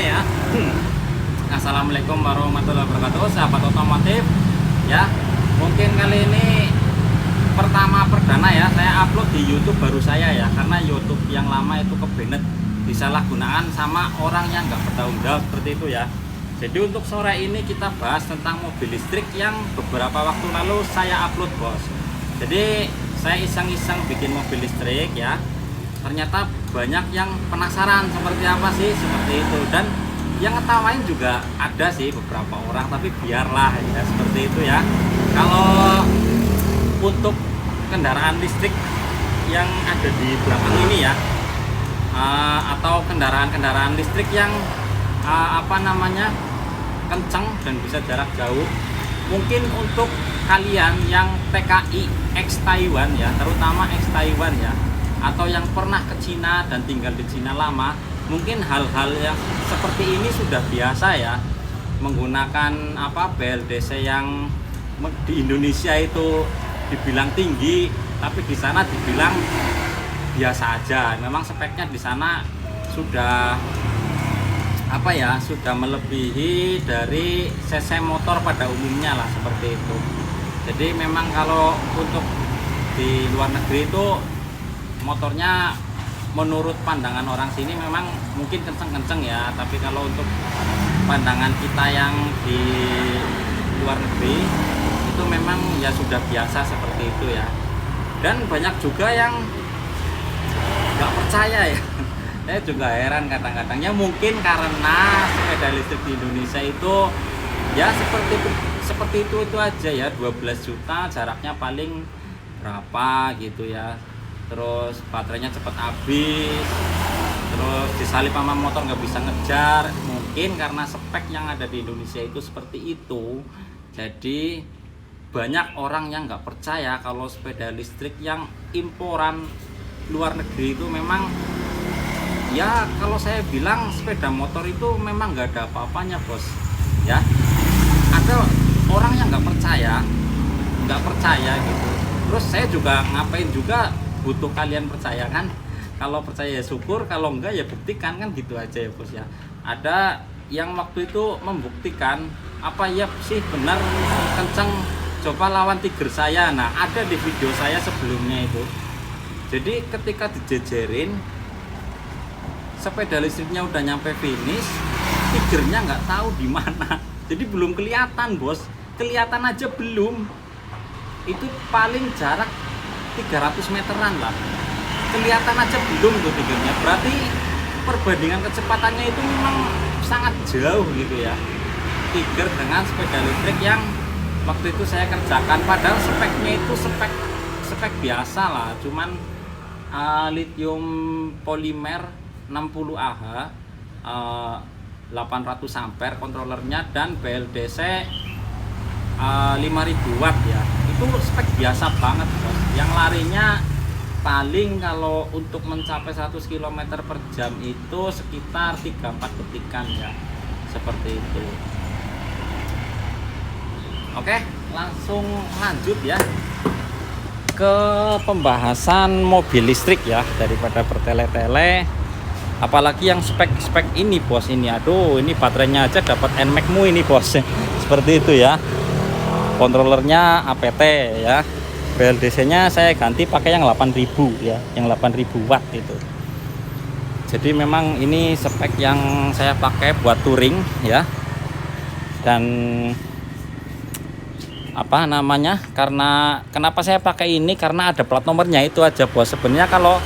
mulai ya. Assalamualaikum warahmatullahi wabarakatuh, sahabat otomotif. Ya, mungkin kali ini pertama perdana ya saya upload di YouTube baru saya ya, karena YouTube yang lama itu kebenet disalahgunakan sama orang yang nggak bertanggung jawab seperti itu ya. Jadi untuk sore ini kita bahas tentang mobil listrik yang beberapa waktu lalu saya upload, bos. Jadi saya iseng-iseng bikin mobil listrik ya. Ternyata banyak yang penasaran seperti apa sih seperti itu, dan yang ngetawain juga ada sih beberapa orang, tapi biarlah ya seperti itu ya. Kalau untuk kendaraan listrik yang ada di belakang ini ya, atau kendaraan-kendaraan listrik yang kencang dan bisa jarak jauh, mungkin untuk kalian yang TKI ex Taiwan ya, terutama ex Taiwan ya, atau yang pernah ke Cina dan tinggal di Cina lama, mungkin hal-hal yang seperti ini sudah biasa ya, menggunakan BLDC yang di Indonesia itu dibilang tinggi, tapi di sana dibilang biasa aja. Memang speknya di sana sudah sudah melebihi dari cc motor pada umumnya lah, seperti itu. Jadi memang kalau untuk di luar negeri itu motornya menurut pandangan orang sini memang mungkin kenceng-kenceng ya, tapi kalau untuk pandangan kita yang di luar negeri itu memang ya sudah biasa seperti itu ya. Dan banyak juga yang nggak percaya ya. Saya juga heran kadang-kadangnya, mungkin karena sepeda listrik di Indonesia itu ya seperti itu aja ya, 12 juta jaraknya paling berapa gitu ya, terus baterainya cepat habis, terus disalip sama motor nggak bisa ngejar. Mungkin karena spek yang ada di Indonesia itu seperti itu, jadi banyak orang yang nggak percaya kalau sepeda listrik yang imporan luar negeri itu memang ya, kalau saya bilang sepeda motor itu memang nggak ada apa-apanya, bos ya. Ada orang yang nggak percaya gitu. Terus saya juga ngapain juga butuh kalian percaya kan? Kalau percaya ya syukur, kalau enggak ya buktikan, kan gitu aja ya, bos ya. Ada yang waktu itu membuktikan ya sih benar kenceng, coba lawan Tiger saya. Nah, ada di video saya sebelumnya itu. Jadi ketika dijejerin sepeda listriknya udah nyampe finish, Tigernya nggak tahu di mana. Jadi belum kelihatan, bos. Kelihatan aja belum. Itu paling jarak 300 meteran lah. Kelihatan aja belum tuh Tigernya. Berarti perbandingan kecepatannya itu memang sangat jauh gitu ya. Tiger dengan sepeda listrik yang waktu itu saya kerjakan. Padahal speknya itu spek biasa lah. Cuman lithium polimer 60 Ah, 800 ampere kontrolernya, dan BLDC 5000 watt ya. Itu spek biasa banget, bos. Yang larinya paling kalau untuk mencapai 100 km per jam itu sekitar 3-4 detikan ya, seperti itu. Oke, langsung lanjut ya ke pembahasan mobil listrik ya, daripada bertele-tele. Apalagi yang spek ini, bos. Ini aduh, ini baterainya aja dapat NMAX-mu ini, bos. Seperti itu ya. Kontrolernya APT ya. BLDC-nya saya ganti pakai yang 8000 ya, yang 8000 watt itu. Jadi memang ini spek yang saya pakai buat touring ya. Dan karena kenapa saya pakai ini, karena ada plat nomornya itu aja, bos. Sebenarnya kalau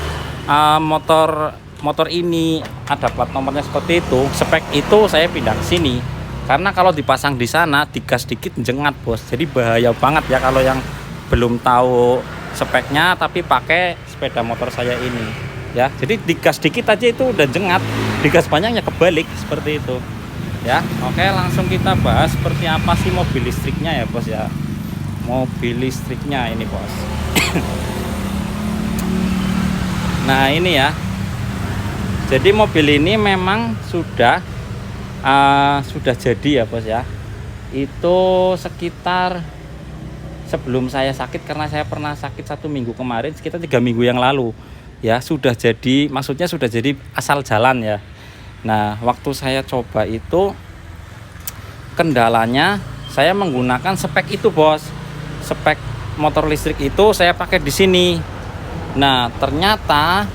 motor ini ada plat nomornya seperti itu, spek itu saya pindah ke sini, karena kalau dipasang di sana digas dikit jengat, bos. Jadi bahaya banget ya kalau yang belum tahu speknya tapi pakai sepeda motor saya ini ya. Jadi digas dikit aja itu udah jengat, digas banyaknya kebalik, seperti itu ya. Oke, langsung kita bahas seperti apa sih mobil listriknya ya, bos ya. Mobil listriknya ini, bos. Nah, ini ya. Jadi mobil ini memang sudah jadi ya, bos ya. Itu sekitar sebelum saya sakit, karena saya pernah sakit 1 minggu kemarin, sekitar 3 minggu yang lalu ya, sudah jadi, maksudnya sudah jadi asal jalan ya. Nah, waktu saya coba itu kendalanya saya menggunakan spek itu, Bos. Spek motor listrik itu saya pakai di sini. Nah, ternyata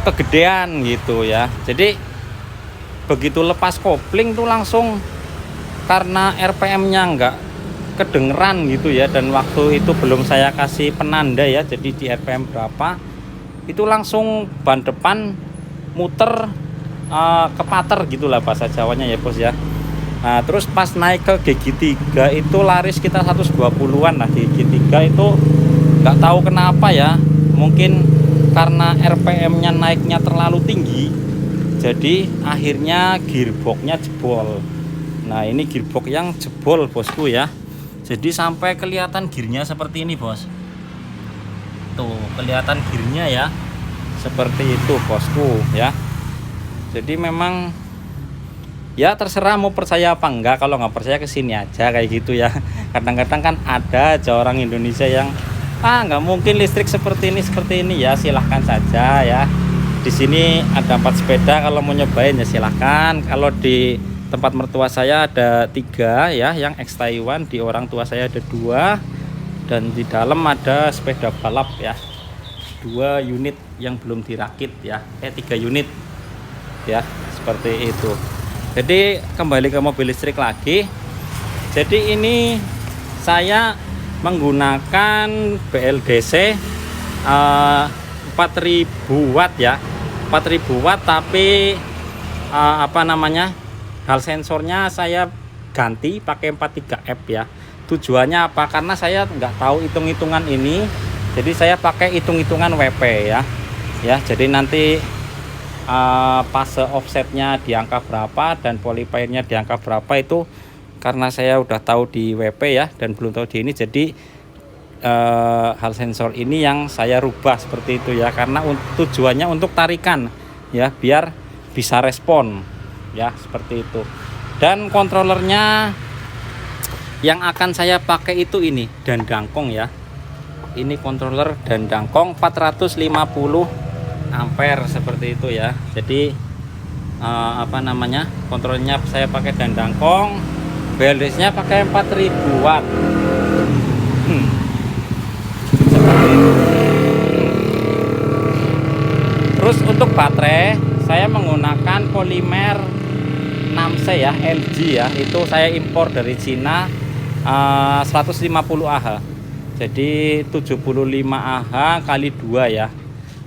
kegedean gitu ya. Jadi begitu lepas kopling tuh langsung, karena RPM-nya enggak kedengeran gitu ya, dan waktu itu belum saya kasih penanda ya, jadi di RPM berapa itu langsung ban depan muter kepater gitulah bahasa Jawanya ya, Bos ya. Nah, terus pas naik ke GG3 itu lari sekitar 120-an lah. Di GG3 itu nggak tahu kenapa ya, mungkin karena RPM-nya naiknya terlalu tinggi, jadi akhirnya gearbox-nya jebol. Nah, ini gearbox yang jebol, bosku ya. Jadi sampai kelihatan gearnya seperti ini, Bos. Tuh, kelihatan gearnya ya. Seperti itu, bosku ya. Jadi memang ya terserah mau percaya apa enggak. Kalau nggak percaya kesini aja kayak gitu ya. Kadang-kadang kan ada aja orang Indonesia yang nggak mungkin listrik seperti ini ya. Silahkan saja ya. Di sini ada 4 sepeda, kalau mau nyobain ya silahkan. Kalau di tempat mertua saya ada 3 ya, yang X Taiwan, di orang tua saya ada 2, dan di dalam ada sepeda balap ya, 2 unit yang belum dirakit ya, 3 unit ya, seperti itu. Jadi kembali ke mobil listrik lagi. Jadi ini saya menggunakan BLDC 4000 watt ya, 4000 watt, tapi hal sensornya saya ganti pakai 43F ya. Tujuannya apa? Karena saya nggak tahu hitung-hitungan ini, jadi saya pakai hitung-hitungan WP ya. Ya, jadi nanti fase offsetnya di angka berapa dan polypairnya di angka berapa itu karena saya udah tahu di WP ya, dan belum tahu di ini. Jadi hal sensor ini yang saya rubah seperti itu ya, karena tujuannya untuk tarikan ya, biar bisa respon ya, seperti itu. Dan kontrolernya yang akan saya pakai itu ini Dandangkong ya. Ini kontroler Dandangkong 450 ampere seperti itu ya. Jadi kontrolnya saya pakai Dandangkong, BLDC-nya pakai 4000 watt. Seperti itu. Terus untuk baterai saya menggunakan polimer 6C ya, LG ya. Itu saya impor dari Cina 150 Ah. Jadi 75 Ah kali 2 ya.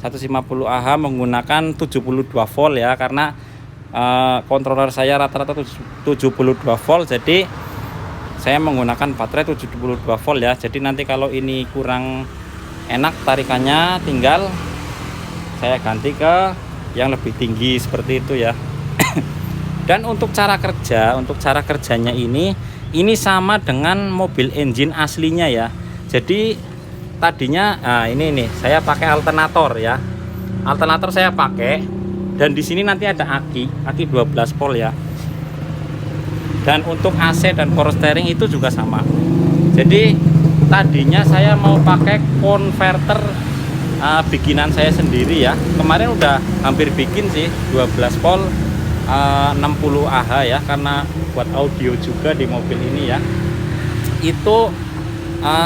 150 Ah menggunakan 72 volt ya, karena kontroler saya rata-rata 72 volt. Jadi saya menggunakan baterai 72 volt ya. Jadi nanti kalau ini kurang enak tarikannya, tinggal saya ganti ke yang lebih tinggi seperti itu ya. Dan untuk cara kerjanya ini sama dengan mobil engine aslinya ya. Jadi tadinya ini nih saya pakai alternator ya. Alternator saya pakai, dan di sini nanti ada aki 12 volt ya. Dan untuk AC dan power steering itu juga sama. Jadi tadinya saya mau pakai konverter bikinan saya sendiri ya. Kemarin udah hampir bikin sih 12 volt 60 Ah ya, karena buat audio juga di mobil ini ya. Itu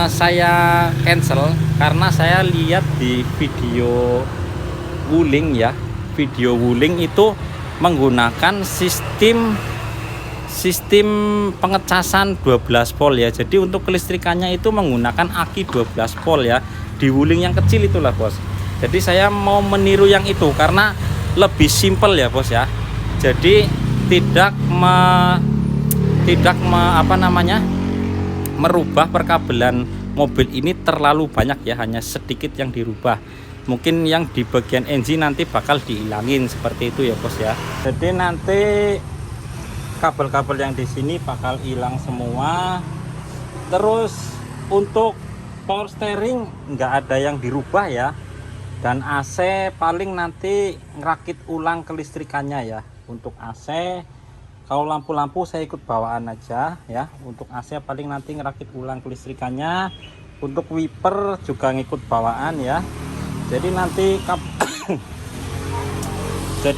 saya cancel karena saya lihat di video Wuling ya. Video Wuling itu menggunakan sistem pengecasan 12 volt ya. Jadi untuk kelistrikannya itu menggunakan aki 12 volt ya. Di Wuling yang kecil itulah, Bos. Jadi saya mau meniru yang itu karena lebih simpel ya, Bos ya. Jadi tidak merubah perkabelan mobil ini terlalu banyak ya, hanya sedikit yang dirubah. Mungkin yang di bagian engine nanti bakal dihilangin seperti itu ya, Bos ya. Jadi nanti kabel-kabel yang di sini bakal hilang semua. Terus untuk power steering nggak ada yang dirubah ya, dan AC paling nanti ngerakit ulang kelistrikannya ya. Untuk AC, kalau lampu-lampu saya ikut bawaan aja ya. Untuk AC paling nanti ngerakit ulang kelistrikannya. Untuk wiper juga ngikut bawaan ya. Jadi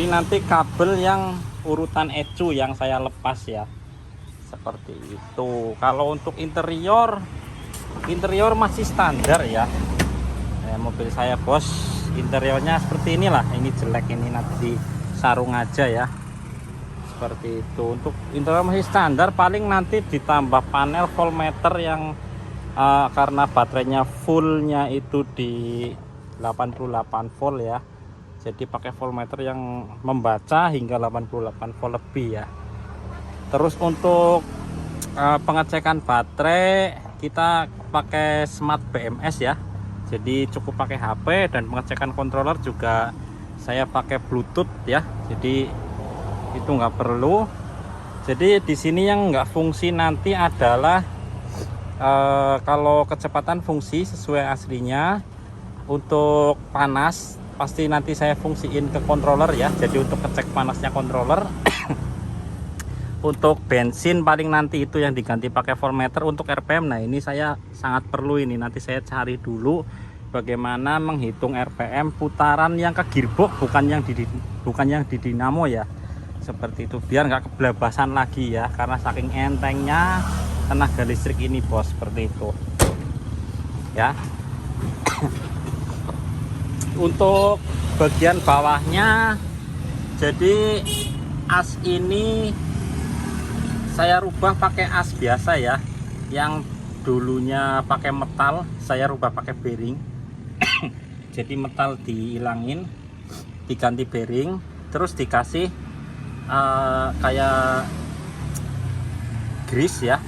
nanti kabel yang urutan ecu yang saya lepas ya, seperti itu. Kalau untuk interior masih standar ya. Mobil saya bos, interiornya seperti inilah. Ini jelek, ini nanti disarung aja ya, seperti itu. Untuk interior masih standar, paling nanti ditambah panel voltmeter yang karena baterainya fullnya itu di 88 volt ya, jadi pakai voltmeter yang membaca hingga 88 volt lebih ya. Terus untuk pengecekan baterai kita pakai smart BMS ya, jadi cukup pakai HP, dan pengecekan controller juga saya pakai Bluetooth ya, jadi itu nggak perlu. Jadi di sini yang nggak fungsi nanti adalah kalau kecepatan fungsi sesuai aslinya. Untuk panas pasti nanti saya fungsiin ke controller ya, jadi untuk ngecek panasnya controller. Untuk bensin paling nanti itu yang diganti pakai voltmeter. Untuk RPM, nah ini saya sangat perlu, ini nanti saya cari dulu bagaimana menghitung RPM putaran yang ke gearbox, bukan yang di dinamo ya, seperti itu, biar nggak kebelabasan lagi ya, karena saking entengnya tenaga listrik ini bos, seperti itu ya. Untuk bagian bawahnya, jadi as ini saya rubah pakai as biasa ya, yang dulunya pakai metal saya rubah pakai bearing. Jadi metal dihilangin, diganti bearing, terus dikasih kayak grease ya,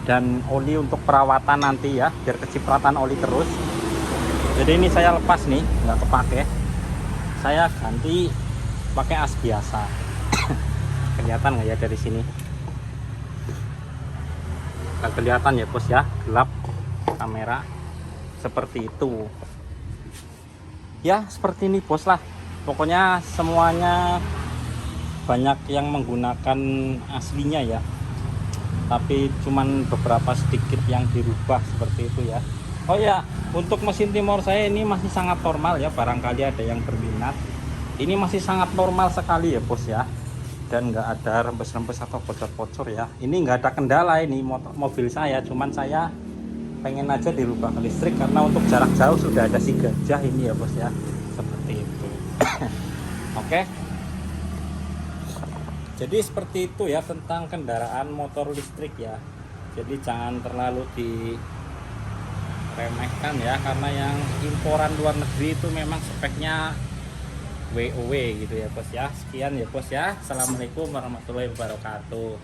dan oli untuk perawatan nanti ya, biar kecipratan oli terus. Jadi ini saya lepas nih, nggak kepake, saya ganti pakai as biasa. Kelihatan nggak ya dari sini? Nggak kelihatan ya bos ya, gelap kamera, seperti itu ya. Seperti ini bos lah, pokoknya semuanya banyak yang menggunakan aslinya ya, tapi cuman beberapa sedikit yang dirubah seperti itu ya. Oh ya, untuk mesin Timor saya ini masih sangat normal ya, barangkali ada yang berminat. Ini masih sangat normal sekali ya bos ya, dan nggak ada rembes-rembes atau bocor-bocor ya. Ini nggak ada kendala, ini mobil saya, cuman saya pengen aja dirubah ke listrik karena untuk jarak jauh sudah ada si gajah ini ya bos ya, seperti itu. Oke. Jadi seperti itu ya tentang kendaraan motor listrik ya. Jadi jangan terlalu diremehkan ya, karena yang imporan luar negeri itu memang speknya WOW gitu ya bos ya. Sekian ya bos ya. Assalamualaikum warahmatullahi wabarakatuh.